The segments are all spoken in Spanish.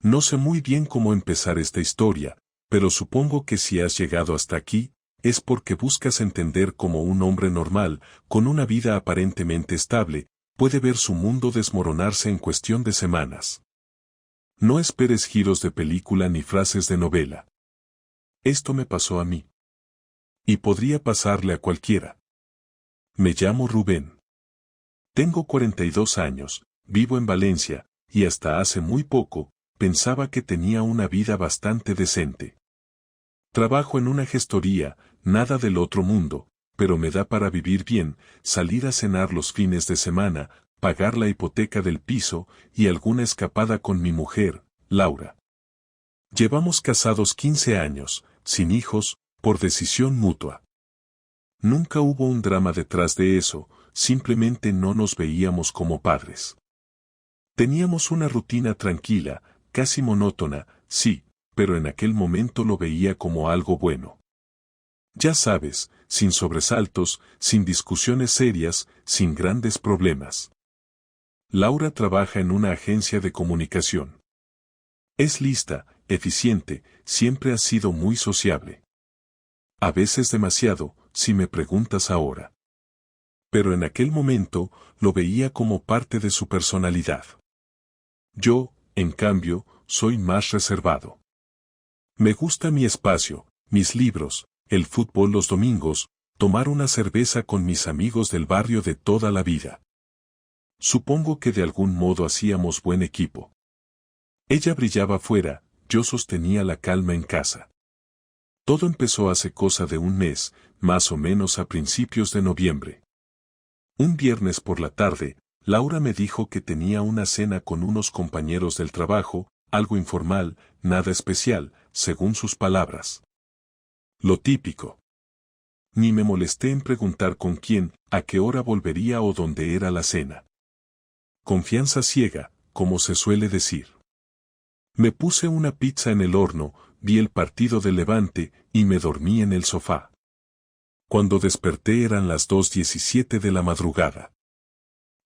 No sé muy bien cómo empezar esta historia, pero supongo que si has llegado hasta aquí, es porque buscas entender cómo un hombre normal, con una vida aparentemente estable, puede ver su mundo desmoronarse en cuestión de semanas. No esperes giros de película ni frases de novela. Esto me pasó a mí. Y podría pasarle a cualquiera. Me llamo Rubén. Tengo 42 años, vivo en Valencia, y hasta hace muy poco, pensaba que tenía una vida bastante decente. Trabajo en una gestoría, nada del otro mundo, pero me da para vivir bien, salir a cenar los fines de semana, pagar la hipoteca del piso y alguna escapada con mi mujer, Laura. Llevamos casados 15 años, sin hijos, por decisión mutua. Nunca hubo un drama detrás de eso, simplemente no nos veíamos como padres. Teníamos una rutina tranquila, casi monótona, sí, pero en aquel momento lo veía como algo bueno. Ya sabes, sin sobresaltos, sin discusiones serias, sin grandes problemas. Laura trabaja en una agencia de comunicación. Es lista, eficiente, siempre ha sido muy sociable. A veces demasiado, si me preguntas ahora. Pero en aquel momento, lo veía como parte de su personalidad. Yo, en cambio, soy más reservado. Me gusta mi espacio, mis libros, el fútbol los domingos, tomar una cerveza con mis amigos del barrio de toda la vida. Supongo que de algún modo hacíamos buen equipo. Ella brillaba fuera, yo sostenía la calma en casa. Todo empezó hace cosa de un mes, más o menos a principios de noviembre. Un viernes por la tarde, Laura me dijo que tenía una cena con unos compañeros del trabajo, algo informal, nada especial, según sus palabras. Lo típico. Ni me molesté en preguntar con quién, a qué hora volvería o dónde era la cena. Confianza ciega, como se suele decir. Me puse una pizza en el horno, vi el partido del Levante y me dormí en el sofá. Cuando desperté eran las 2:17 de la madrugada.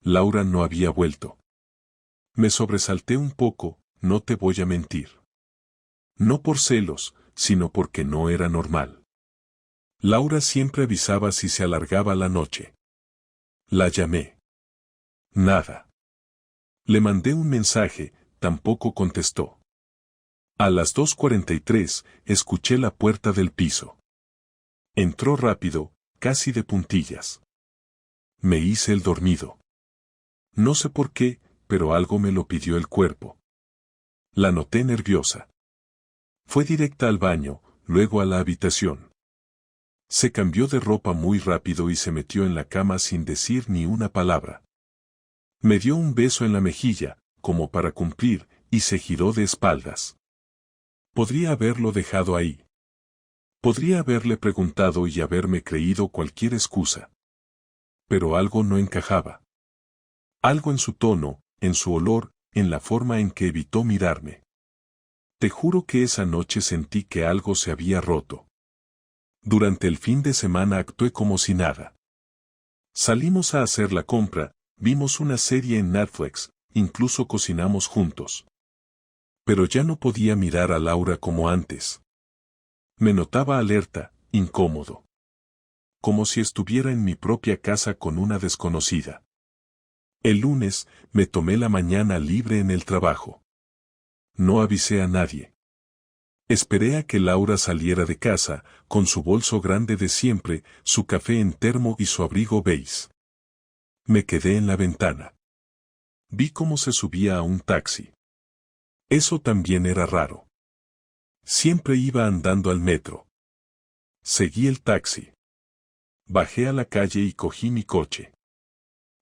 Laura no había vuelto. Me sobresalté un poco, no te voy a mentir. No por celos, sino porque no era normal. Laura siempre avisaba si se alargaba la noche. La llamé. Nada. Le mandé un mensaje, tampoco contestó. A las 2:43 escuché la puerta del piso. Entró rápido, casi de puntillas. Me hice el dormido. No sé por qué, pero algo me lo pidió el cuerpo. La noté nerviosa. Fue directa al baño, luego a la habitación. Se cambió de ropa muy rápido y se metió en la cama sin decir ni una palabra. Me dio un beso en la mejilla, como para cumplir, y se giró de espaldas. Podría haberlo dejado ahí. Podría haberle preguntado y haberme creído cualquier excusa. Pero algo no encajaba. Algo en su tono, en su olor, en la forma en que evitó mirarme. Te juro que esa noche sentí que algo se había roto. Durante el fin de semana actué como si nada. Salimos a hacer la compra, vimos una serie en Netflix, incluso cocinamos juntos. Pero ya no podía mirar a Laura como antes. Me notaba alerta, incómodo. Como si estuviera en mi propia casa con una desconocida. El lunes, me tomé la mañana libre en el trabajo. No avisé a nadie. Esperé a que Laura saliera de casa, con su bolso grande de siempre, su café en termo y su abrigo beige. Me quedé en la ventana. Vi cómo se subía a un taxi. Eso también era raro. Siempre iba andando al metro. Seguí el taxi. Bajé a la calle y cogí mi coche.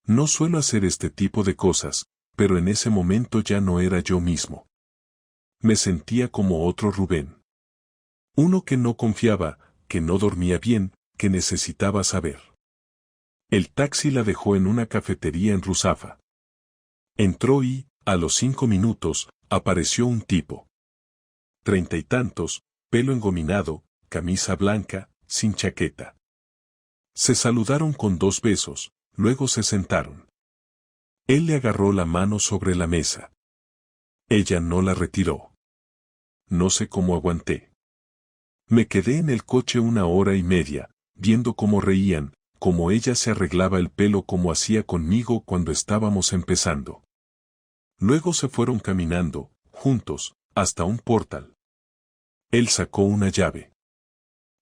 No suelo hacer este tipo de cosas, pero en ese momento ya no era yo mismo. Me sentía como otro Rubén. Uno que no confiaba, que no dormía bien, que necesitaba saber. El taxi la dejó en una cafetería en Ruzafa. Entró y, a los 5 minutos, apareció un tipo. 30 y tantos, pelo engominado, camisa blanca, sin chaqueta. Se saludaron con 2 besos, luego se sentaron. Él le agarró la mano sobre la mesa. Ella no la retiró. No sé cómo aguanté. Me quedé en el coche 1 hora y media, viendo cómo reían, cómo ella se arreglaba el pelo como hacía conmigo cuando estábamos empezando. Luego se fueron caminando, juntos, hasta un portal. Él sacó una llave.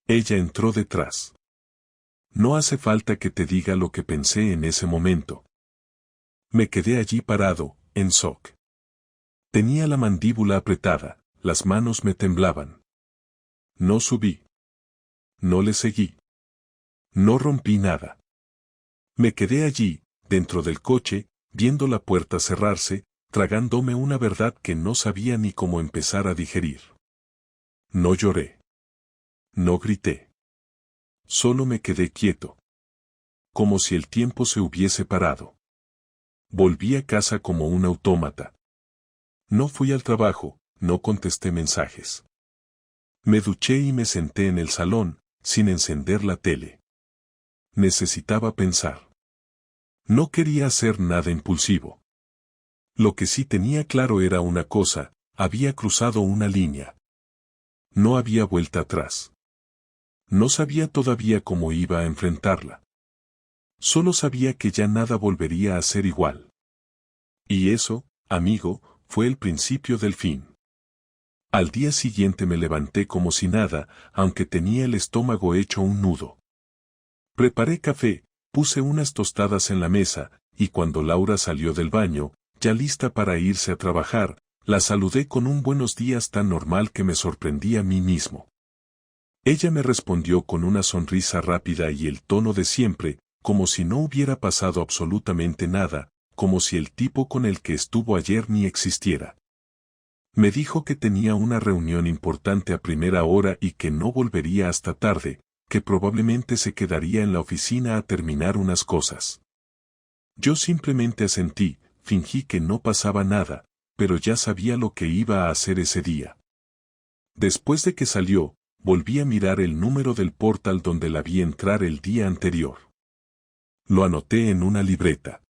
Ella entró detrás. No hace falta que te diga lo que pensé en ese momento. Me quedé allí parado, en shock. Tenía la mandíbula apretada, las manos me temblaban. No subí. No le seguí. No rompí nada. Me quedé allí, dentro del coche, viendo la puerta cerrarse, tragándome una verdad que no sabía ni cómo empezar a digerir. No lloré. No grité. Solo me quedé quieto. Como si el tiempo se hubiese parado. Volví a casa como un autómata. No fui al trabajo, no contesté mensajes. Me duché y me senté en el salón, sin encender la tele. Necesitaba pensar. No quería hacer nada impulsivo. Lo que sí tenía claro era una cosa, había cruzado una línea. No había vuelta atrás. No sabía todavía cómo iba a enfrentarla. Solo sabía que ya nada volvería a ser igual. Y eso, amigo, fue el principio del fin. Al día siguiente me levanté como si nada, aunque tenía el estómago hecho un nudo. Preparé café, puse unas tostadas en la mesa, y cuando Laura salió del baño, ya lista para irse a trabajar, la saludé con un buenos días tan normal que me sorprendí a mí mismo. Ella me respondió con una sonrisa rápida y el tono de siempre, como si no hubiera pasado absolutamente nada, como si el tipo con el que estuvo ayer ni existiera. Me dijo que tenía una reunión importante a primera hora y que no volvería hasta tarde, que probablemente se quedaría en la oficina a terminar unas cosas. Yo simplemente asentí, fingí que no pasaba nada, pero ya sabía lo que iba a hacer ese día. Después de que salió, volví a mirar el número del portal donde la vi entrar el día anterior. Lo anoté en una libreta.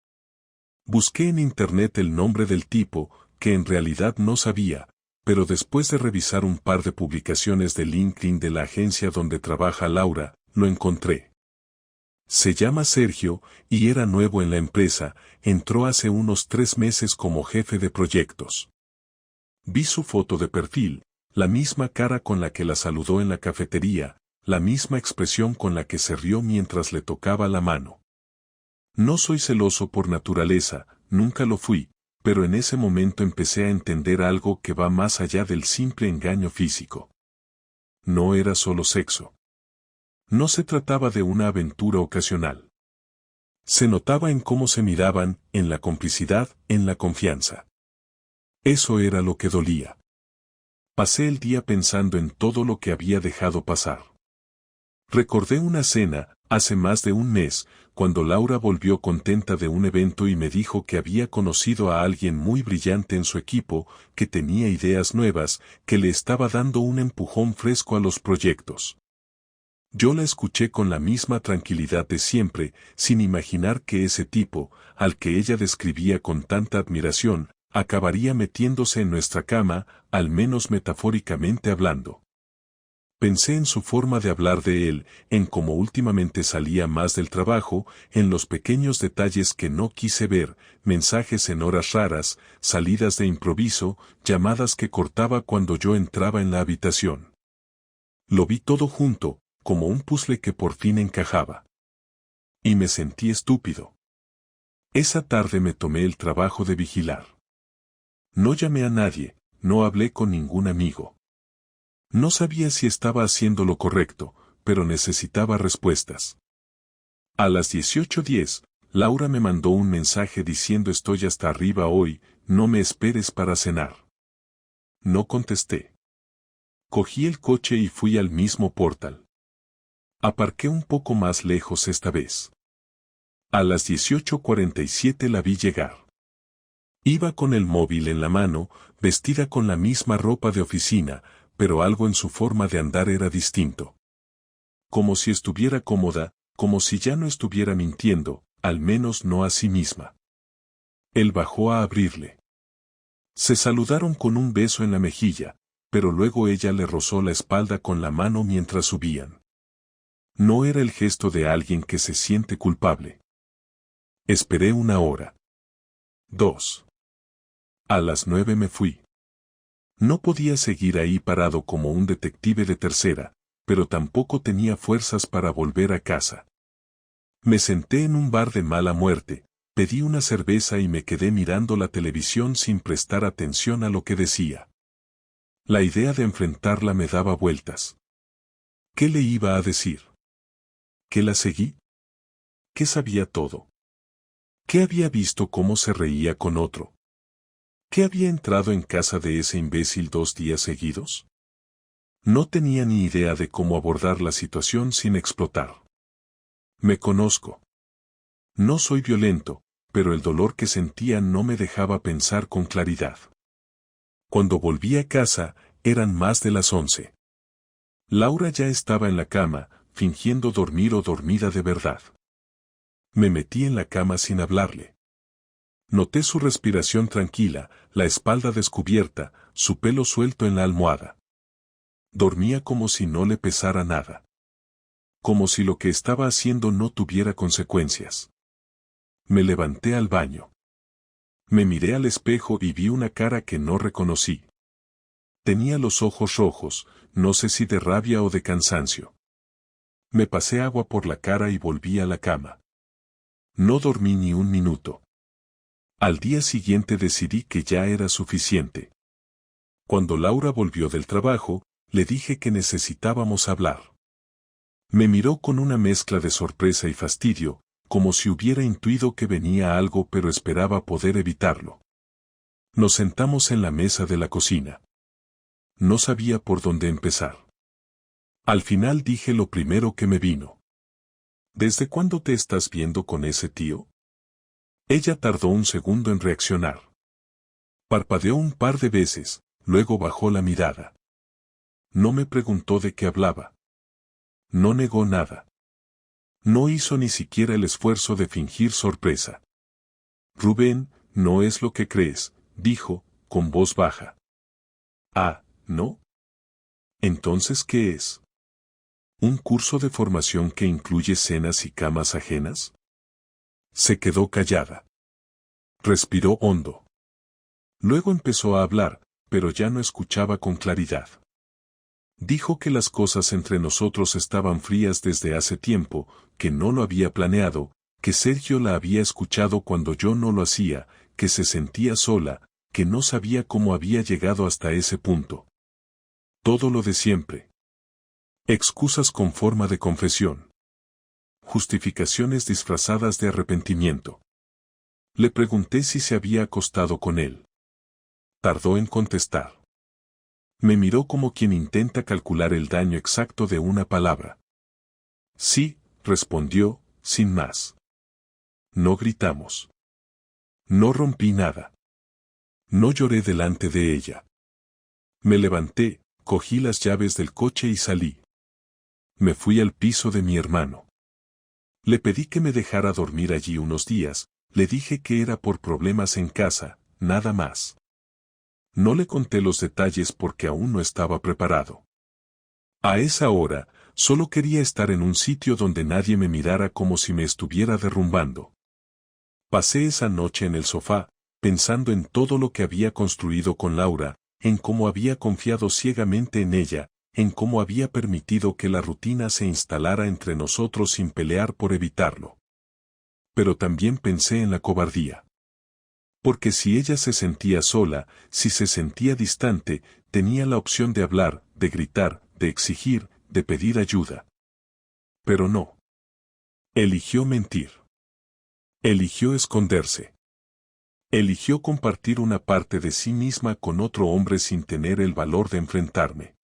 Busqué en internet el nombre del tipo, que en realidad no sabía, pero después de revisar un par de publicaciones de LinkedIn de la agencia donde trabaja Laura, lo encontré. Se llama Sergio, y era nuevo en la empresa, entró hace unos 3 meses como jefe de proyectos. Vi su foto de perfil, la misma cara con la que la saludó en la cafetería, la misma expresión con la que se rió mientras le tocaba la mano. No soy celoso por naturaleza, nunca lo fui, pero en ese momento empecé a entender algo que va más allá del simple engaño físico. No era solo sexo. No se trataba de una aventura ocasional. Se notaba en cómo se miraban, en la complicidad, en la confianza. Eso era lo que dolía. Pasé el día pensando en todo lo que había dejado pasar. Recordé una cena, hace más de un mes, cuando Laura volvió contenta de un evento y me dijo que había conocido a alguien muy brillante en su equipo, que tenía ideas nuevas, que le estaba dando un empujón fresco a los proyectos. Yo la escuché con la misma tranquilidad de siempre, sin imaginar que ese tipo, al que ella describía con tanta admiración, acabaría metiéndose en nuestra cama, al menos metafóricamente hablando. Pensé en su forma de hablar de él, en cómo últimamente salía más del trabajo, en los pequeños detalles que no quise ver, mensajes en horas raras, salidas de improviso, llamadas que cortaba cuando yo entraba en la habitación. Lo vi todo junto, como un puzzle que por fin encajaba. Y me sentí estúpido. Esa tarde me tomé el trabajo de vigilar. No llamé a nadie, no hablé con ningún amigo. No sabía si estaba haciendo lo correcto, pero necesitaba respuestas. A las 18:10, Laura me mandó un mensaje diciendo estoy hasta arriba hoy, no me esperes para cenar. No contesté. Cogí el coche y fui al mismo portal. Aparqué un poco más lejos esta vez. A las 18:47 la vi llegar. Iba con el móvil en la mano, vestida con la misma ropa de oficina, pero algo en su forma de andar era distinto. Como si estuviera cómoda, como si ya no estuviera mintiendo, al menos no a sí misma. Él bajó a abrirle. Se saludaron con un beso en la mejilla, pero luego ella le rozó la espalda con la mano mientras subían. No era el gesto de alguien que se siente culpable. Esperé 1 hora. 2. A las 9 me fui. No podía seguir ahí parado como un detective de tercera, pero tampoco tenía fuerzas para volver a casa. Me senté en un bar de mala muerte, pedí una cerveza y me quedé mirando la televisión sin prestar atención a lo que decía. La idea de enfrentarla me daba vueltas. ¿Qué le iba a decir? ¿Qué la seguí? ¿Qué sabía todo? ¿Qué había visto cómo se reía con otro? ¿Qué había entrado en casa de ese imbécil 2 días seguidos? No tenía ni idea de cómo abordar la situación sin explotar. Me conozco. No soy violento, pero el dolor que sentía no me dejaba pensar con claridad. Cuando volví a casa, eran más de las 11. Laura ya estaba en la cama, fingiendo dormir o dormida de verdad. Me metí en la cama sin hablarle. Noté su respiración tranquila, la espalda descubierta, su pelo suelto en la almohada. Dormía como si no le pesara nada. Como si lo que estaba haciendo no tuviera consecuencias. Me levanté al baño. Me miré al espejo y vi una cara que no reconocí. Tenía los ojos rojos, no sé si de rabia o de cansancio. Me pasé agua por la cara y volví a la cama. No dormí ni un minuto. Al día siguiente decidí que ya era suficiente. Cuando Laura volvió del trabajo, le dije que necesitábamos hablar. Me miró con una mezcla de sorpresa y fastidio, como si hubiera intuido que venía algo pero esperaba poder evitarlo. Nos sentamos en la mesa de la cocina. No sabía por dónde empezar. Al final dije lo primero que me vino. ¿Desde cuándo te estás viendo con ese tío? Ella tardó un segundo en reaccionar. Parpadeó un par de veces, luego bajó la mirada. No me preguntó de qué hablaba. No negó nada. No hizo ni siquiera el esfuerzo de fingir sorpresa. Rubén, no es lo que crees, dijo, con voz baja. Ah, ¿no? Entonces, ¿qué es? ¿Un curso de formación que incluye cenas y camas ajenas? Se quedó callada. Respiró hondo. Luego empezó a hablar, pero ya no escuchaba con claridad. Dijo que las cosas entre nosotros estaban frías desde hace tiempo, que no lo había planeado, que Sergio la había escuchado cuando yo no lo hacía, que se sentía sola, que no sabía cómo había llegado hasta ese punto. Todo lo de siempre. Excusas con forma de confesión. Justificaciones disfrazadas de arrepentimiento. Le pregunté si se había acostado con él. Tardó en contestar. Me miró como quien intenta calcular el daño exacto de una palabra. Sí, respondió, sin más. No gritamos. No rompí nada. No lloré delante de ella. Me levanté, cogí las llaves del coche y salí. Me fui al piso de mi hermano. Le pedí que me dejara dormir allí unos días, le dije que era por problemas en casa, nada más. No le conté los detalles porque aún no estaba preparado. A esa hora, solo quería estar en un sitio donde nadie me mirara como si me estuviera derrumbando. Pasé esa noche en el sofá, pensando en todo lo que había construido con Laura, en cómo había confiado ciegamente en ella, en cómo había permitido que la rutina se instalara entre nosotros sin pelear por evitarlo. Pero también pensé en la cobardía. Porque si ella se sentía sola, si se sentía distante, tenía la opción de hablar, de gritar, de exigir, de pedir ayuda. Pero no. Eligió mentir. Eligió esconderse. Eligió compartir una parte de sí misma con otro hombre sin tener el valor de enfrentarme.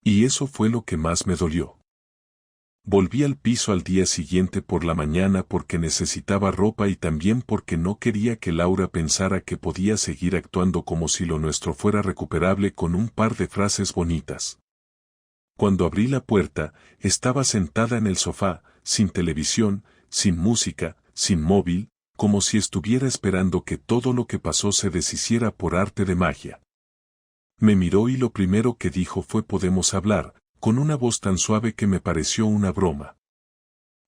Y eso fue lo que más me dolió. Volví al piso al día siguiente por la mañana porque necesitaba ropa y también porque no quería que Laura pensara que podía seguir actuando como si lo nuestro fuera recuperable con un par de frases bonitas. Cuando abrí la puerta, estaba sentada en el sofá, sin televisión, sin música, sin móvil, como si estuviera esperando que todo lo que pasó se deshiciera por arte de magia. Me miró y lo primero que dijo fue «¿Podemos hablar?», con una voz tan suave que me pareció una broma.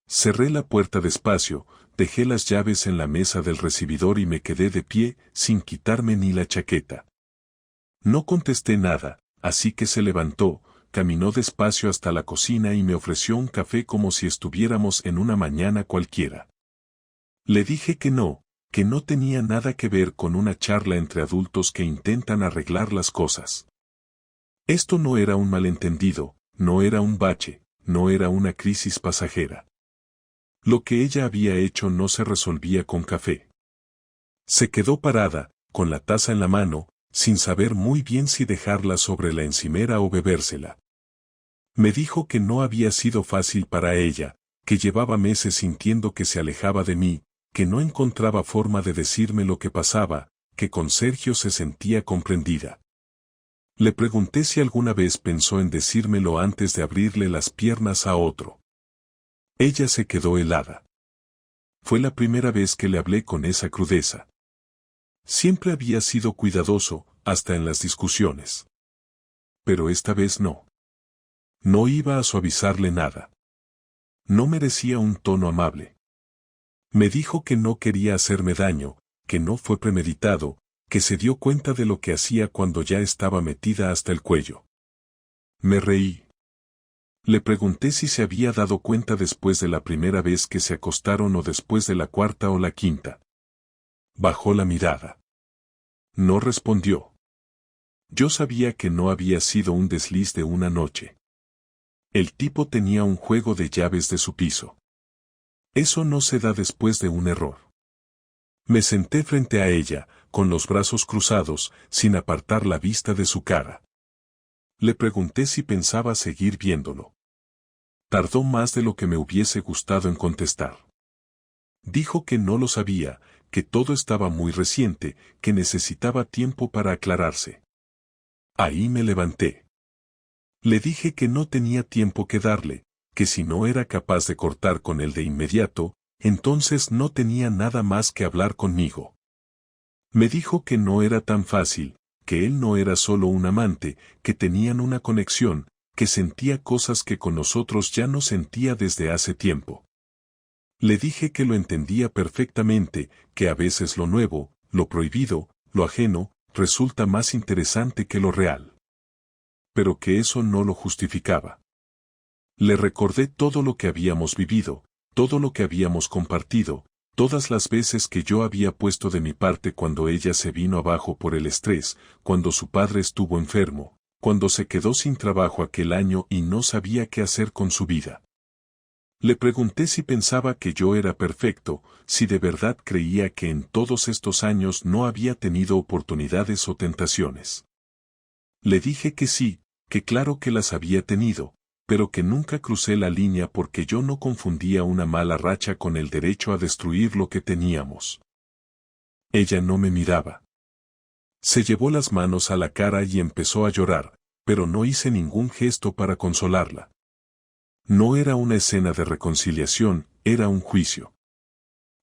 Cerré la puerta despacio, dejé las llaves en la mesa del recibidor y me quedé de pie, sin quitarme ni la chaqueta. No contesté nada, así que se levantó, caminó despacio hasta la cocina y me ofreció un café como si estuviéramos en una mañana cualquiera. Le dije que no tenía nada que ver con una charla entre adultos que intentan arreglar las cosas. Esto no era un malentendido, no era un bache, no era una crisis pasajera. Lo que ella había hecho no se resolvía con café. Se quedó parada, con la taza en la mano, sin saber muy bien si dejarla sobre la encimera o bebérsela. Me dijo que no había sido fácil para ella, que llevaba meses sintiendo que se alejaba de mí, que no encontraba forma de decirme lo que pasaba, que con Sergio se sentía comprendida. Le pregunté si alguna vez pensó en decírmelo antes de abrirle las piernas a otro. Ella se quedó helada. Fue la primera vez que le hablé con esa crudeza. Siempre había sido cuidadoso, hasta en las discusiones. Pero esta vez no. No iba a suavizarle nada. No merecía un tono amable. Me dijo que no quería hacerme daño, que no fue premeditado, que se dio cuenta de lo que hacía cuando ya estaba metida hasta el cuello. Me reí. Le pregunté si se había dado cuenta después de la primera vez que se acostaron o después de la cuarta o la quinta. Bajó la mirada. No respondió. Yo sabía que no había sido un desliz de una noche. El tipo tenía un juego de llaves de su piso. Eso no se da después de un error. Me senté frente a ella, con los brazos cruzados, sin apartar la vista de su cara. Le pregunté si pensaba seguir viéndolo. Tardó más de lo que me hubiese gustado en contestar. Dijo que no lo sabía, que todo estaba muy reciente, que necesitaba tiempo para aclararse. Ahí me levanté. Le dije que no tenía tiempo que darle, que si no era capaz de cortar con él de inmediato, entonces no tenía nada más que hablar conmigo. Me dijo que no era tan fácil, que él no era solo un amante, que tenían una conexión, que sentía cosas que con nosotros ya no sentía desde hace tiempo. Le dije que lo entendía perfectamente, que a veces lo nuevo, lo prohibido, lo ajeno, resulta más interesante que lo real. Pero que eso no lo justificaba. Le recordé todo lo que habíamos vivido, todo lo que habíamos compartido, todas las veces que yo había puesto de mi parte cuando ella se vino abajo por el estrés, cuando su padre estuvo enfermo, cuando se quedó sin trabajo aquel año y no sabía qué hacer con su vida. Le pregunté si pensaba que yo era perfecto, si de verdad creía que en todos estos años no había tenido oportunidades o tentaciones. Le dije que sí, que claro que las había tenido, pero que nunca crucé la línea porque yo no confundía una mala racha con el derecho a destruir lo que teníamos. Ella no me miraba. Se llevó las manos a la cara y empezó a llorar, pero no hice ningún gesto para consolarla. No era una escena de reconciliación, era un juicio.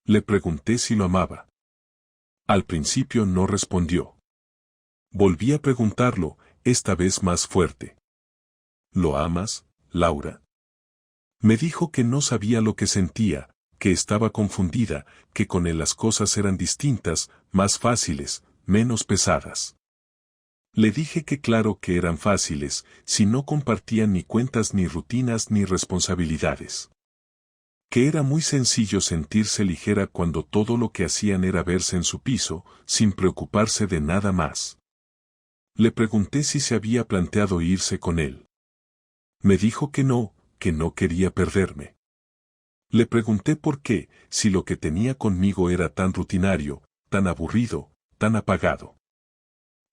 Le pregunté si lo amaba. Al principio no respondió. Volví a preguntarlo, esta vez más fuerte. ¿Lo amas, Laura? Me dijo que no sabía lo que sentía, que estaba confundida, que con él las cosas eran distintas, más fáciles, menos pesadas. Le dije que claro que eran fáciles, si no compartían ni cuentas ni rutinas ni responsabilidades. Que era muy sencillo sentirse ligera cuando todo lo que hacían era verse en su piso, sin preocuparse de nada más. Le pregunté si se había planteado irse con él. Me dijo que no quería perderme. Le pregunté por qué, si lo que tenía conmigo era tan rutinario, tan aburrido, tan apagado.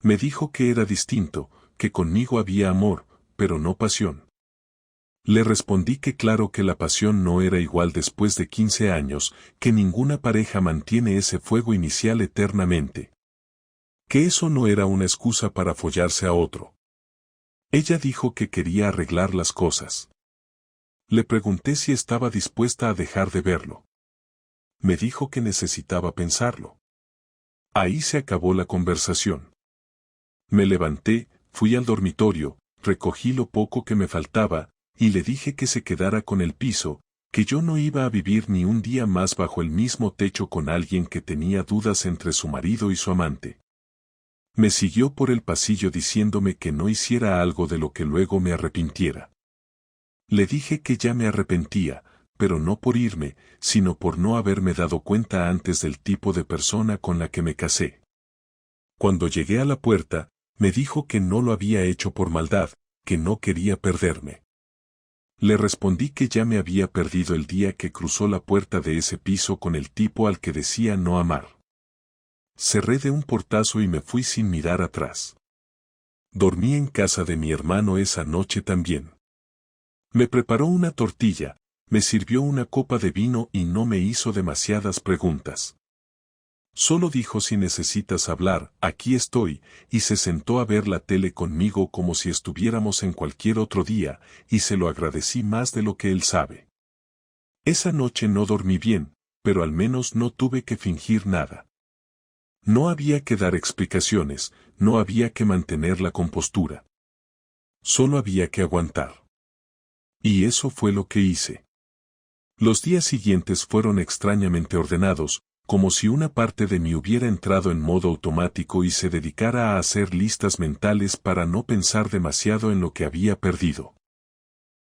Me dijo que era distinto, que conmigo había amor, pero no pasión. Le respondí que claro que la pasión no era igual después de 15 años, que ninguna pareja mantiene ese fuego inicial eternamente. Que eso no era una excusa para follarse a otro. Ella dijo que quería arreglar las cosas. Le pregunté si estaba dispuesta a dejar de verlo. me dijo que necesitaba pensarlo. Ahí se acabó la conversación. Me levanté, fui al dormitorio, recogí lo poco que me faltaba, y le dije que se quedara con el piso, que yo no iba a vivir ni un día más bajo el mismo techo con alguien que tenía dudas entre su marido y su amante. Me siguió por el pasillo diciéndome que no hiciera algo de lo que luego me arrepintiera. Le dije que ya me arrepentía, pero no por irme, sino por no haberme dado cuenta antes del tipo de persona con la que me casé. Cuando llegué a la puerta, me dijo que no lo había hecho por maldad, que no quería perderme. Le respondí que ya me había perdido el día que cruzó la puerta de ese piso con el tipo al que decía no amar. Cerré de un portazo y me fui sin mirar atrás. Dormí en casa de mi hermano esa noche también. Me preparó una tortilla, me sirvió una copa de vino y no me hizo demasiadas preguntas. Solo dijo si necesitas hablar, aquí estoy, y se sentó a ver la tele conmigo como si estuviéramos en cualquier otro día, y se lo agradecí más de lo que él sabe. Esa noche no dormí bien, pero al menos no tuve que fingir nada. No había que dar explicaciones, no había que mantener la compostura. Solo había que aguantar. Y eso fue lo que hice. Los días siguientes fueron extrañamente ordenados, como si una parte de mí hubiera entrado en modo automático y se dedicara a hacer listas mentales para no pensar demasiado en lo que había perdido.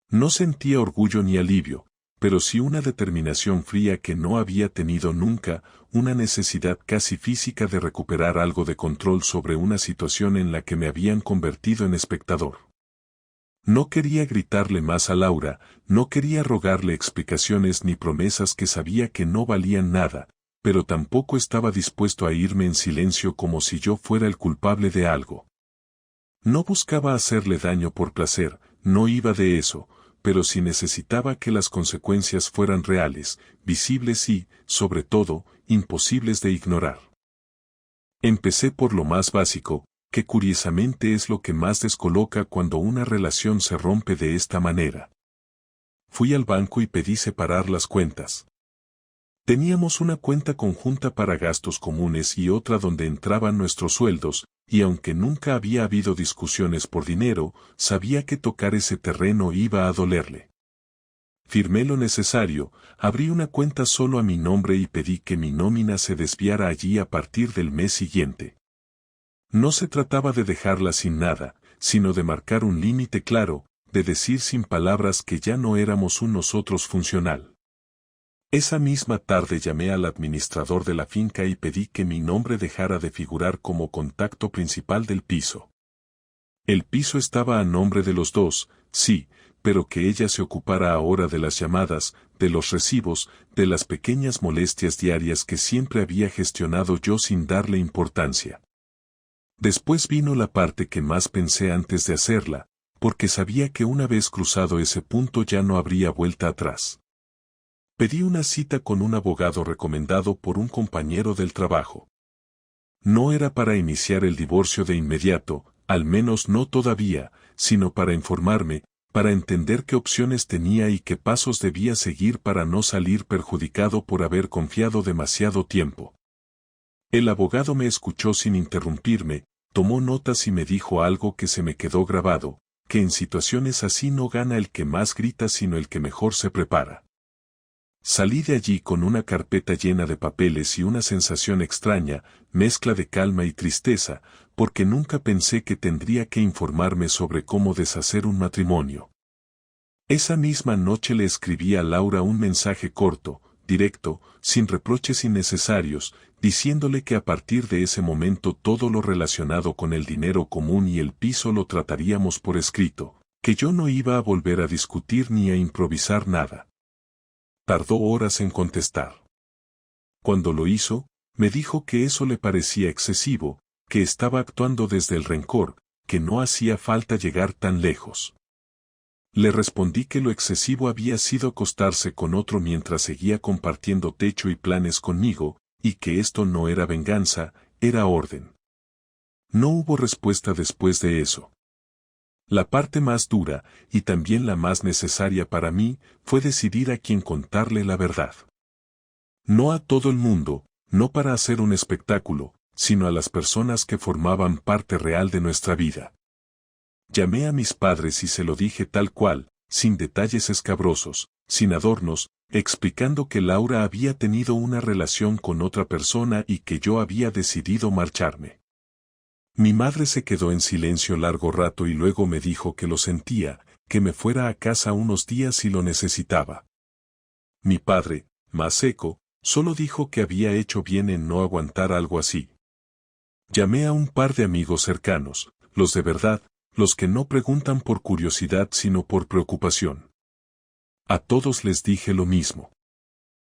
No sentía orgullo ni alivio, pero sí una determinación fría que no había tenido nunca, una necesidad casi física de recuperar algo de control sobre una situación en la que me habían convertido en espectador. No quería gritarle más a Laura, no quería rogarle explicaciones ni promesas que sabía que no valían nada, pero tampoco estaba dispuesto a irme en silencio como si yo fuera el culpable de algo. No buscaba hacerle daño por placer, no iba de eso, pero sí necesitaba que las consecuencias fueran reales, visibles y, sobre todo, imposibles de ignorar. Empecé por lo más básico, que curiosamente es lo que más descoloca cuando una relación se rompe de esta manera. Fui al banco y pedí separar las cuentas. Teníamos una cuenta conjunta para gastos comunes y otra donde entraban nuestros sueldos, y aunque nunca había habido discusiones por dinero, sabía que tocar ese terreno iba a dolerle. Firmé lo necesario, abrí una cuenta solo a mi nombre y pedí que mi nómina se desviara allí a partir del mes siguiente. No se trataba de dejarla sin nada, sino de marcar un límite claro, de decir sin palabras que ya no éramos un nosotros funcional. Esa misma tarde llamé al administrador de la finca y pedí que mi nombre dejara de figurar como contacto principal del piso. El piso estaba a nombre de los dos, sí, pero que ella se ocupara ahora de las llamadas, de los recibos, de las pequeñas molestias diarias que siempre había gestionado yo sin darle importancia. Después vino la parte que más pensé antes de hacerla, porque sabía que una vez cruzado ese punto ya no habría vuelta atrás. Pedí una cita con un abogado recomendado por un compañero del trabajo. No era para iniciar el divorcio de inmediato, al menos no todavía, sino para informarme, para entender qué opciones tenía y qué pasos debía seguir para no salir perjudicado por haber confiado demasiado tiempo. El abogado me escuchó sin interrumpirme, tomó notas y me dijo algo que se me quedó grabado, que en situaciones así no gana el que más grita sino el que mejor se prepara. Salí de allí con una carpeta llena de papeles y una sensación extraña, mezcla de calma y tristeza, porque nunca pensé que tendría que informarme sobre cómo deshacer un matrimonio. Esa misma noche le escribí a Laura un mensaje corto, directo, sin reproches innecesarios, diciéndole que a partir de ese momento todo lo relacionado con el dinero común y el piso lo trataríamos por escrito, que yo no iba a volver a discutir ni a improvisar nada. Tardó horas en contestar. Cuando lo hizo, me dijo que eso le parecía excesivo, que estaba actuando desde el rencor, que no hacía falta llegar tan lejos. Le respondí que lo excesivo había sido acostarse con otro mientras seguía compartiendo techo y planes conmigo, y que esto no era venganza, era orden. No hubo respuesta después de eso. La parte más dura, y también la más necesaria para mí, fue decidir a quién contarle la verdad. No a todo el mundo, no para hacer un espectáculo, sino a las personas que formaban parte real de nuestra vida. Llamé a mis padres y se lo dije tal cual, sin detalles escabrosos, sin adornos, explicando que Laura había tenido una relación con otra persona y que yo había decidido marcharme. Mi madre se quedó en silencio largo rato y luego me dijo que lo sentía, que me fuera a casa unos días si lo necesitaba. Mi padre, más seco, solo dijo que había hecho bien en no aguantar algo así. Llamé a un par de amigos cercanos, los de verdad, los que no preguntan por curiosidad sino por preocupación. A todos les dije lo mismo.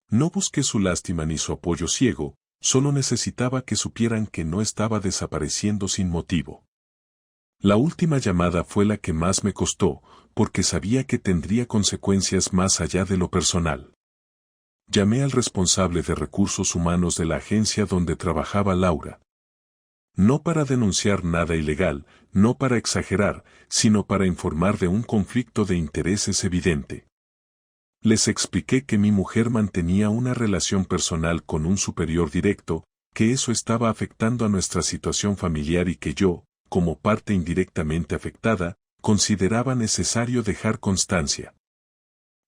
No busqué su lástima ni su apoyo ciego, solo necesitaba que supieran que no estaba desapareciendo sin motivo. La última llamada fue la que más me costó, porque sabía que tendría consecuencias más allá de lo personal. Llamé al responsable de recursos humanos de la agencia donde trabajaba Laura. No para denunciar nada ilegal, no para exagerar, sino para informar de un conflicto de intereses evidente. Les expliqué que mi mujer mantenía una relación personal con un superior directo, que eso estaba afectando a nuestra situación familiar y que yo, como parte indirectamente afectada, consideraba necesario dejar constancia.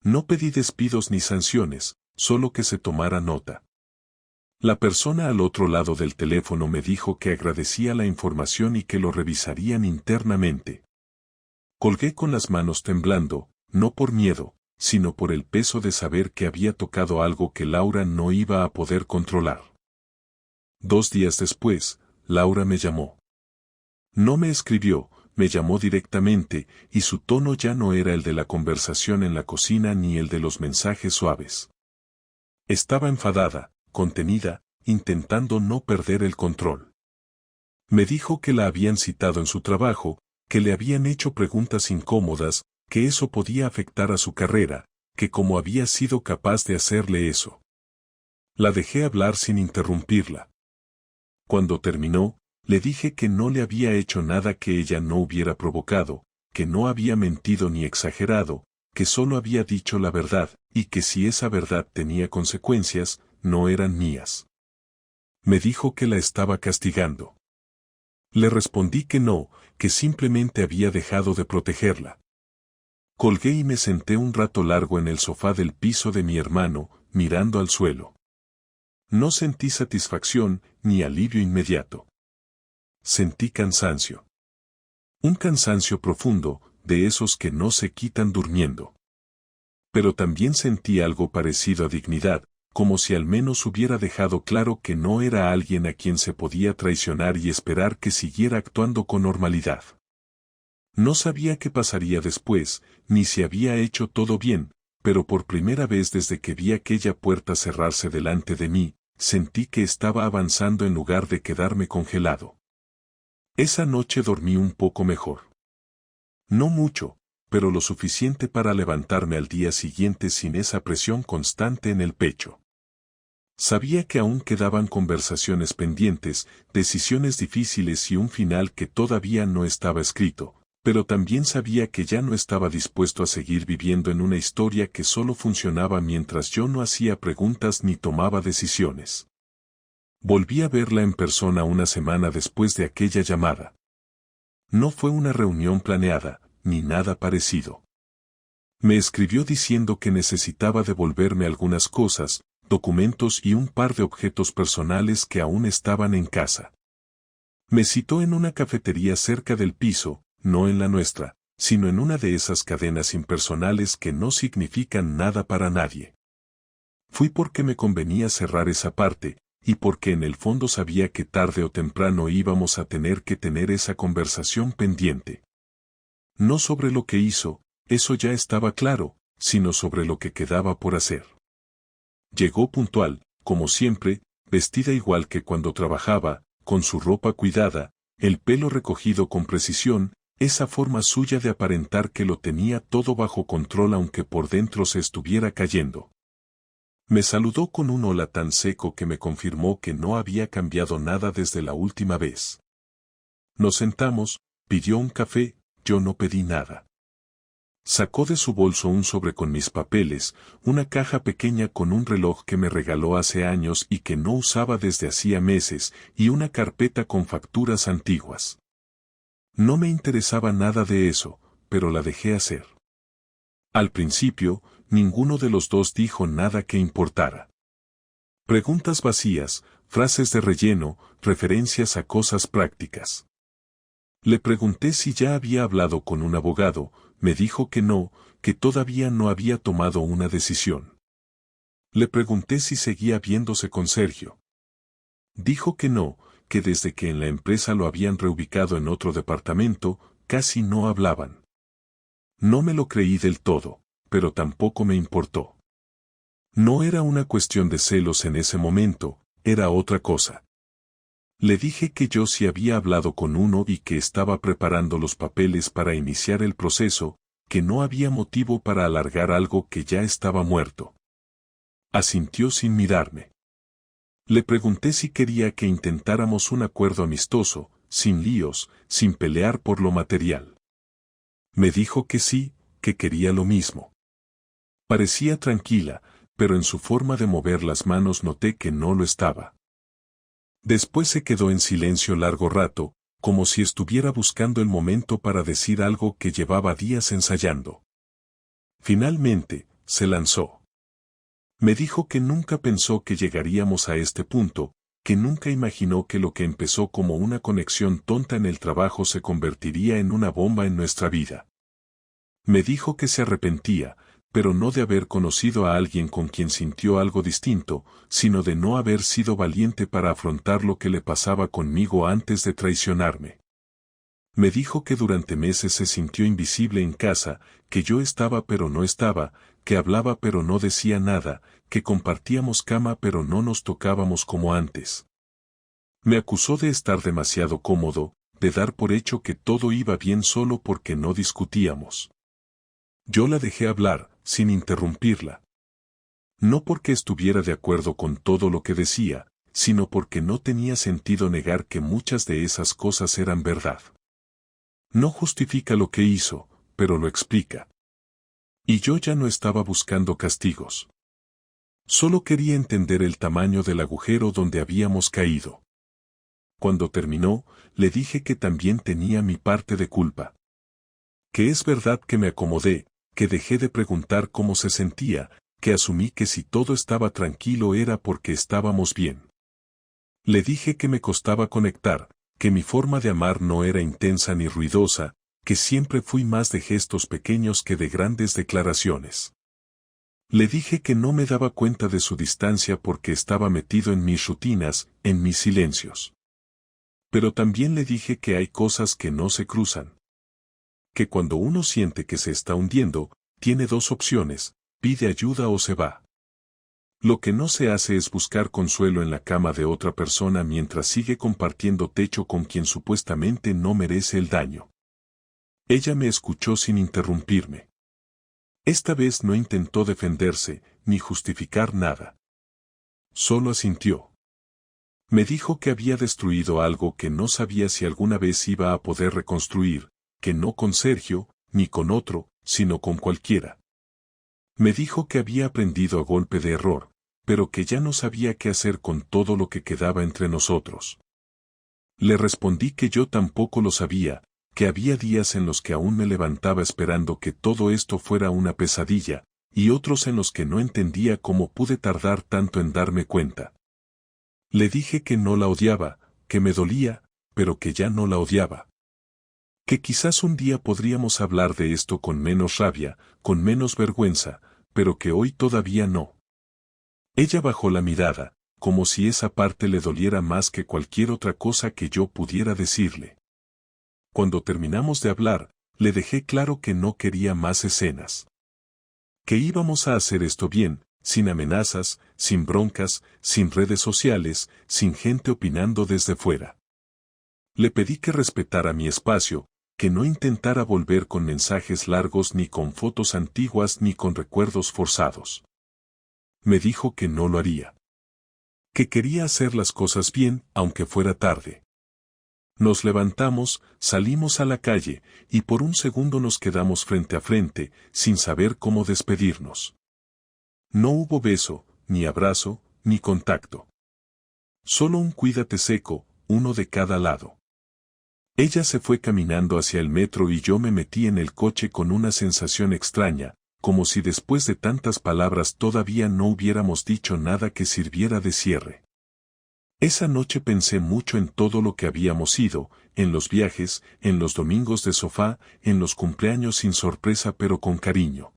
No pedí despidos ni sanciones, solo que se tomara nota. La persona al otro lado del teléfono me dijo que agradecía la información y que lo revisarían internamente. Colgué con las manos temblando, no por miedo, sino por el peso de saber que había tocado algo que Laura no iba a poder controlar. 2 días después, Laura me llamó. No me escribió, me llamó directamente, y su tono ya no era el de la conversación en la cocina ni el de los mensajes suaves. Estaba enfadada, contenida, intentando no perder el control. Me dijo que la habían citado en su trabajo, que le habían hecho preguntas incómodas, que eso podía afectar a su carrera, que cómo había sido capaz de hacerle eso. La dejé hablar sin interrumpirla. Cuando terminó, le dije que no le había hecho nada que ella no hubiera provocado, que no había mentido ni exagerado, que solo había dicho la verdad, y que si esa verdad tenía consecuencias, no eran mías. Me dijo que la estaba castigando. Le respondí que no, que simplemente había dejado de protegerla. Colgué y me senté un rato largo en el sofá del piso de mi hermano, mirando al suelo. No sentí satisfacción ni alivio inmediato. Sentí cansancio. Un cansancio profundo, de esos que no se quitan durmiendo. Pero también sentí algo parecido a dignidad, como si al menos hubiera dejado claro que no era alguien a quien se podía traicionar y esperar que siguiera actuando con normalidad. No sabía qué pasaría después, ni si había hecho todo bien, pero por primera vez desde que vi aquella puerta cerrarse delante de mí, sentí que estaba avanzando en lugar de quedarme congelado. Esa noche dormí un poco mejor. No mucho, pero lo suficiente para levantarme al día siguiente sin esa presión constante en el pecho. Sabía que aún quedaban conversaciones pendientes, decisiones difíciles y un final que todavía no estaba escrito, pero también sabía que ya no estaba dispuesto a seguir viviendo en una historia que solo funcionaba mientras yo no hacía preguntas ni tomaba decisiones. Volví a verla en persona una semana después de aquella llamada. No fue una reunión planeada, ni nada parecido. Me escribió diciendo que necesitaba devolverme algunas cosas, documentos y un par de objetos personales que aún estaban en casa. Me citó en una cafetería cerca del piso, no en la nuestra, sino en una de esas cadenas impersonales que no significan nada para nadie. Fui porque me convenía cerrar esa parte, y porque en el fondo sabía que tarde o temprano íbamos a tener que tener esa conversación pendiente. No sobre lo que hizo, eso ya estaba claro, sino sobre lo que quedaba por hacer. Llegó puntual, como siempre, vestida igual que cuando trabajaba, con su ropa cuidada, el pelo recogido con precisión, esa forma suya de aparentar que lo tenía todo bajo control aunque por dentro se estuviera cayendo. Me saludó con un hola tan seco que me confirmó que no había cambiado nada desde la última vez. Nos sentamos, pidió un café, yo no pedí nada. Sacó de su bolso un sobre con mis papeles, una caja pequeña con un reloj que me regaló hace años y que no usaba desde hacía meses, y una carpeta con facturas antiguas. No me interesaba nada de eso, pero la dejé hacer. Al principio, ninguno de los dos dijo nada que importara. Preguntas vacías, frases de relleno, referencias a cosas prácticas. Le pregunté si ya había hablado con un abogado, me dijo que no, que todavía no había tomado una decisión. Le pregunté si seguía viéndose con Sergio. Dijo que no, que desde que en la empresa lo habían reubicado en otro departamento, casi no hablaban. No me lo creí del todo, pero tampoco me importó. No era una cuestión de celos en ese momento, era otra cosa. Le dije que yo sí había hablado con uno y que estaba preparando los papeles para iniciar el proceso, que no había motivo para alargar algo que ya estaba muerto. Asintió sin mirarme. Le pregunté si quería que intentáramos un acuerdo amistoso, sin líos, sin pelear por lo material. Me dijo que sí, que quería lo mismo. Parecía tranquila, pero en su forma de mover las manos noté que no lo estaba. Después se quedó en silencio largo rato, como si estuviera buscando el momento para decir algo que llevaba días ensayando. Finalmente, se lanzó. Me dijo que nunca pensó que llegaríamos a este punto, que nunca imaginó que lo que empezó como una conexión tonta en el trabajo se convertiría en una bomba en nuestra vida. Me dijo que se arrepentía, pero no de haber conocido a alguien con quien sintió algo distinto, sino de no haber sido valiente para afrontar lo que le pasaba conmigo antes de traicionarme. Me dijo que durante meses se sintió invisible en casa, que yo estaba pero no estaba, que hablaba pero no decía nada, que compartíamos cama pero no nos tocábamos como antes. Me acusó de estar demasiado cómodo, de dar por hecho que todo iba bien solo porque no discutíamos. Yo la dejé hablar, sin interrumpirla. No porque estuviera de acuerdo con todo lo que decía, sino porque no tenía sentido negar que muchas de esas cosas eran verdad. No justifica lo que hizo, pero lo explica. Y yo ya no estaba buscando castigos. Solo quería entender el tamaño del agujero donde habíamos caído. Cuando terminó, le dije que también tenía mi parte de culpa. Que es verdad que me acomodé, que dejé de preguntar cómo se sentía, que asumí que si todo estaba tranquilo era porque estábamos bien. Le dije que me costaba conectar, que mi forma de amar no era intensa ni ruidosa, que siempre fui más de gestos pequeños que de grandes declaraciones. Le dije que no me daba cuenta de su distancia porque estaba metido en mis rutinas, en mis silencios. Pero también le dije que hay cosas que no se cruzan. Que cuando uno siente que se está hundiendo, tiene dos opciones, pide ayuda o se va. Lo que no se hace es buscar consuelo en la cama de otra persona mientras sigue compartiendo techo con quien supuestamente no merece el daño. Ella me escuchó sin interrumpirme. Esta vez no intentó defenderse, ni justificar nada. Solo asintió. Me dijo que había destruido algo que no sabía si alguna vez iba a poder reconstruir, que no con Sergio, ni con otro, sino con cualquiera. Me dijo que había aprendido a golpe de error, pero que ya no sabía qué hacer con todo lo que quedaba entre nosotros. Le respondí que yo tampoco lo sabía, que había días en los que aún me levantaba esperando que todo esto fuera una pesadilla, y otros en los que no entendía cómo pude tardar tanto en darme cuenta. Le dije que no la odiaba, que me dolía, pero que ya no la odiaba. Que quizás un día podríamos hablar de esto con menos rabia, con menos vergüenza, pero que hoy todavía no. Ella bajó la mirada, como si esa parte le doliera más que cualquier otra cosa que yo pudiera decirle. Cuando terminamos de hablar, le dejé claro que no quería más escenas. Que íbamos a hacer esto bien, sin amenazas, sin broncas, sin redes sociales, sin gente opinando desde fuera. Le pedí que respetara mi espacio, que no intentara volver con mensajes largos ni con fotos antiguas ni con recuerdos forzados. Me dijo que no lo haría. Que quería hacer las cosas bien, aunque fuera tarde. Nos levantamos, salimos a la calle, y por un segundo nos quedamos frente a frente, sin saber cómo despedirnos. No hubo beso, ni abrazo, ni contacto. Solo un cuídate seco, uno de cada lado. Ella se fue caminando hacia el metro y yo me metí en el coche con una sensación extraña, como si después de tantas palabras todavía no hubiéramos dicho nada que sirviera de cierre. Esa noche pensé mucho en todo lo que habíamos sido, en los viajes, en los domingos de sofá, en los cumpleaños sin sorpresa pero con cariño.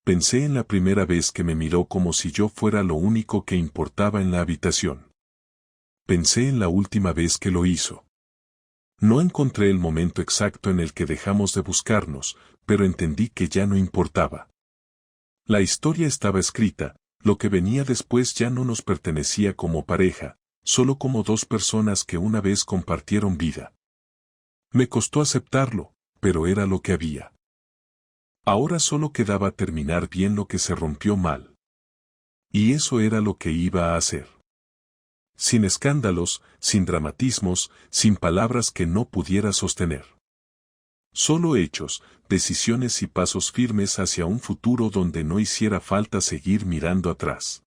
Pensé en la primera vez que me miró como si yo fuera lo único que importaba en la habitación. Pensé en la última vez que lo hizo. No encontré el momento exacto en el que dejamos de buscarnos, pero entendí que ya no importaba. La historia estaba escrita, lo que venía después ya no nos pertenecía como pareja, solo como dos personas que una vez compartieron vida. Me costó aceptarlo, pero era lo que había. Ahora solo quedaba terminar bien lo que se rompió mal. Y eso era lo que iba a hacer. Sin escándalos, sin dramatismos, sin palabras que no pudiera sostener. Solo hechos, decisiones y pasos firmes hacia un futuro donde no hiciera falta seguir mirando atrás.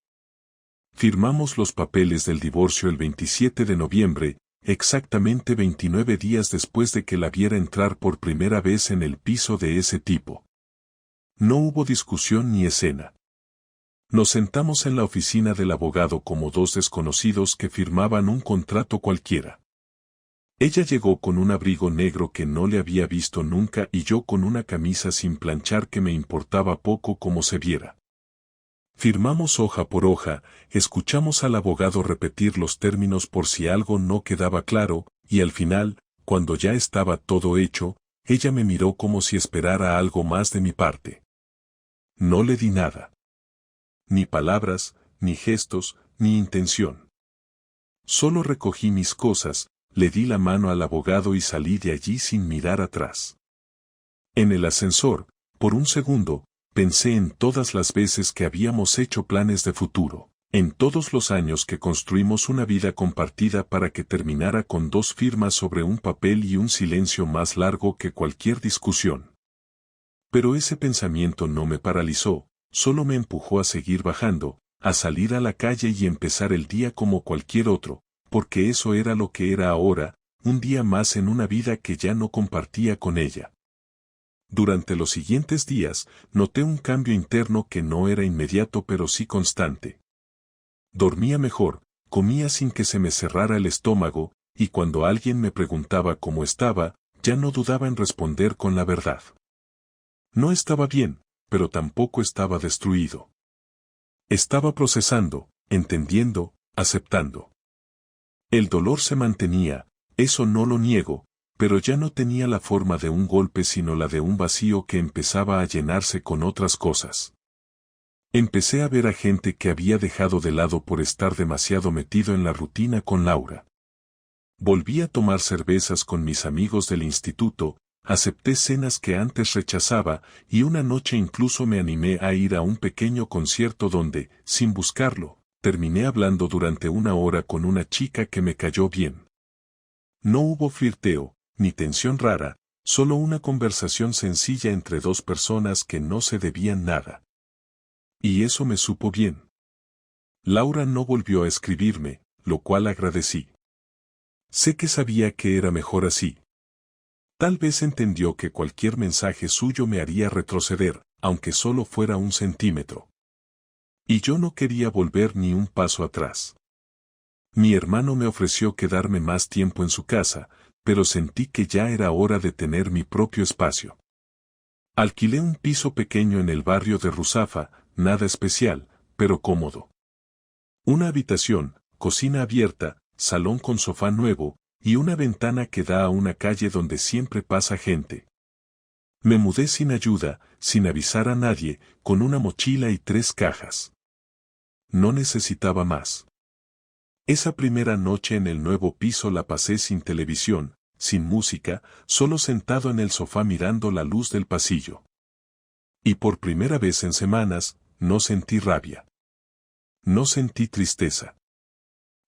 Firmamos los papeles del divorcio el 27 de noviembre, exactamente 29 días después de que la viera entrar por primera vez en el piso de ese tipo. No hubo discusión ni escena. Nos sentamos en la oficina del abogado como dos desconocidos que firmaban un contrato cualquiera. Ella llegó con un abrigo negro que no le había visto nunca y yo con una camisa sin planchar que me importaba poco como se viera. Firmamos hoja por hoja, escuchamos al abogado repetir los términos por si algo no quedaba claro, y al final, cuando ya estaba todo hecho, ella me miró como si esperara algo más de mi parte. No le di nada. Ni palabras, ni gestos, ni intención. Solo recogí mis cosas, le di la mano al abogado y salí de allí sin mirar atrás. En el ascensor, por un segundo, pensé en todas las veces que habíamos hecho planes de futuro, en todos los años que construimos una vida compartida para que terminara con dos firmas sobre un papel y un silencio más largo que cualquier discusión. Pero ese pensamiento no me paralizó, solo me empujó a seguir bajando, a salir a la calle y empezar el día como cualquier otro, porque eso era lo que era ahora, un día más en una vida que ya no compartía con ella. Durante los siguientes días, noté un cambio interno que no era inmediato pero sí constante. Dormía mejor, comía sin que se me cerrara el estómago, y cuando alguien me preguntaba cómo estaba, ya no dudaba en responder con la verdad. No estaba bien, pero tampoco estaba destruido. Estaba procesando, entendiendo, aceptando. El dolor se mantenía, eso no lo niego, pero ya no tenía la forma de un golpe sino la de un vacío que empezaba a llenarse con otras cosas. Empecé a ver a gente que había dejado de lado por estar demasiado metido en la rutina con Laura. Volví a tomar cervezas con mis amigos del instituto, acepté cenas que antes rechazaba, y una noche incluso me animé a ir a un pequeño concierto donde, sin buscarlo, terminé hablando durante una hora con una chica que me cayó bien. No hubo flirteo, ni tensión rara, solo una conversación sencilla entre dos personas que no se debían nada. Y eso me supo bien. Laura no volvió a escribirme, lo cual agradecí. Sé que sabía que era mejor así. Tal vez entendió que cualquier mensaje suyo me haría retroceder, aunque solo fuera un centímetro. Y yo no quería volver ni un paso atrás. Mi hermano me ofreció quedarme más tiempo en su casa, pero sentí que ya era hora de tener mi propio espacio. Alquilé un piso pequeño en el barrio de Ruzafa, nada especial, pero cómodo. Una habitación, cocina abierta, salón con sofá nuevo, y una ventana que da a una calle donde siempre pasa gente. Me mudé sin ayuda, sin avisar a nadie, con una mochila y 3 cajas. No necesitaba más. Esa primera noche en el nuevo piso la pasé sin televisión, sin música, solo sentado en el sofá mirando la luz del pasillo. Y por primera vez en semanas, no sentí rabia. No sentí tristeza.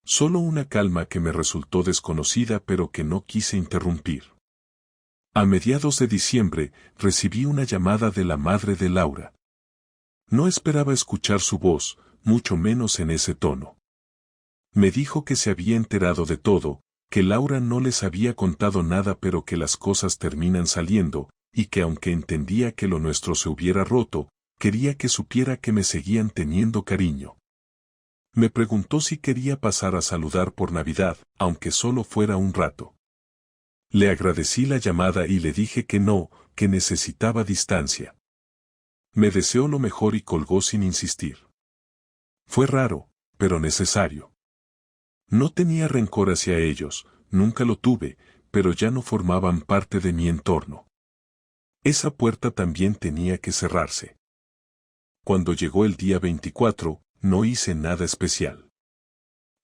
Solo una calma que me resultó desconocida pero que no quise interrumpir. A mediados de diciembre, recibí una llamada de la madre de Laura. No esperaba escuchar su voz, mucho menos en ese tono. Me dijo que se había enterado de todo, que Laura no les había contado nada pero que las cosas terminan saliendo, y que aunque entendía que lo nuestro se hubiera roto, quería que supiera que me seguían teniendo cariño. Me preguntó si quería pasar a saludar por Navidad, aunque solo fuera un rato. Le agradecí la llamada y le dije que no, que necesitaba distancia. Me deseó lo mejor y colgó sin insistir. Fue raro, pero necesario. No tenía rencor hacia ellos, nunca lo tuve, pero ya no formaban parte de mi entorno. Esa puerta también tenía que cerrarse. Cuando llegó el día 24, no hice nada especial.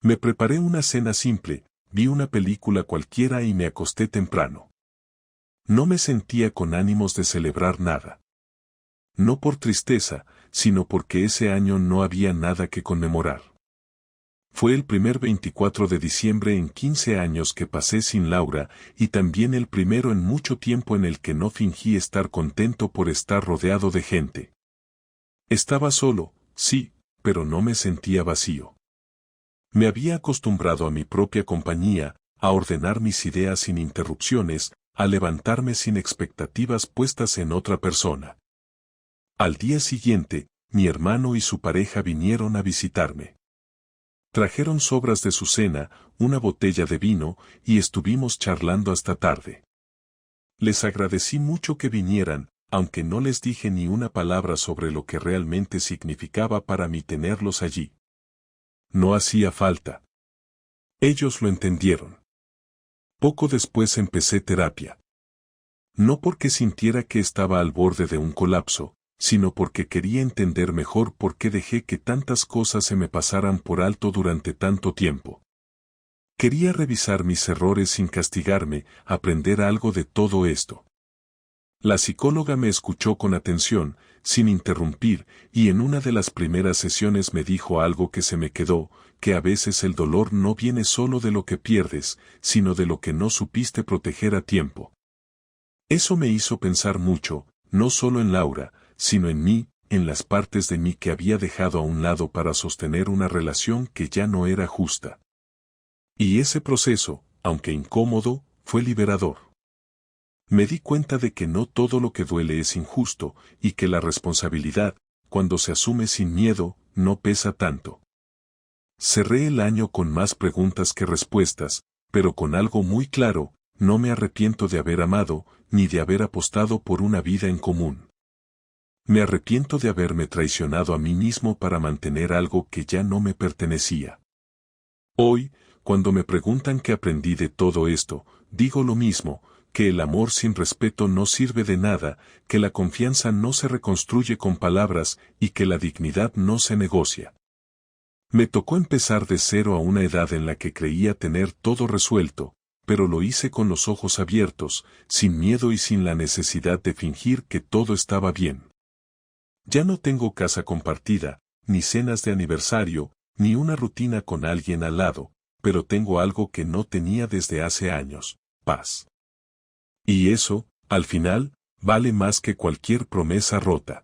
Me preparé una cena simple, vi una película cualquiera y me acosté temprano. No me sentía con ánimos de celebrar nada. No por tristeza, sino porque ese año no había nada que conmemorar. Fue el primer 24 de diciembre en 15 años que pasé sin Laura, y también el primero en mucho tiempo en el que no fingí estar contento por estar rodeado de gente. Estaba solo, sí, pero no me sentía vacío. Me había acostumbrado a mi propia compañía, a ordenar mis ideas sin interrupciones, a levantarme sin expectativas puestas en otra persona. Al día siguiente, mi hermano y su pareja vinieron a visitarme. Trajeron sobras de su cena, una botella de vino, y estuvimos charlando hasta tarde. Les agradecí mucho que vinieran, aunque no les dije ni una palabra sobre lo que realmente significaba para mí tenerlos allí. No hacía falta. Ellos lo entendieron. Poco después empecé terapia. No porque sintiera que estaba al borde de un colapso, sino porque quería entender mejor por qué dejé que tantas cosas se me pasaran por alto durante tanto tiempo. Quería revisar mis errores sin castigarme, aprender algo de todo esto. La psicóloga me escuchó con atención, sin interrumpir, y en una de las primeras sesiones me dijo algo que se me quedó, que a veces el dolor no viene solo de lo que pierdes, sino de lo que no supiste proteger a tiempo. Eso me hizo pensar mucho, no solo en Laura, sino en mí, en las partes de mí que había dejado a un lado para sostener una relación que ya no era justa. Y ese proceso, aunque incómodo, fue liberador. Me di cuenta de que no todo lo que duele es injusto, y que la responsabilidad, cuando se asume sin miedo, no pesa tanto. Cerré el año con más preguntas que respuestas, pero con algo muy claro: no me arrepiento de haber amado, ni de haber apostado por una vida en común. Me arrepiento de haberme traicionado a mí mismo para mantener algo que ya no me pertenecía. Hoy, cuando me preguntan qué aprendí de todo esto, digo lo mismo: que el amor sin respeto no sirve de nada, que la confianza no se reconstruye con palabras y que la dignidad no se negocia. Me tocó empezar de cero a una edad en la que creía tener todo resuelto, pero lo hice con los ojos abiertos, sin miedo y sin la necesidad de fingir que todo estaba bien. Ya no tengo casa compartida, ni cenas de aniversario, ni una rutina con alguien al lado, pero tengo algo que no tenía desde hace años: paz. Y eso, al final, vale más que cualquier promesa rota.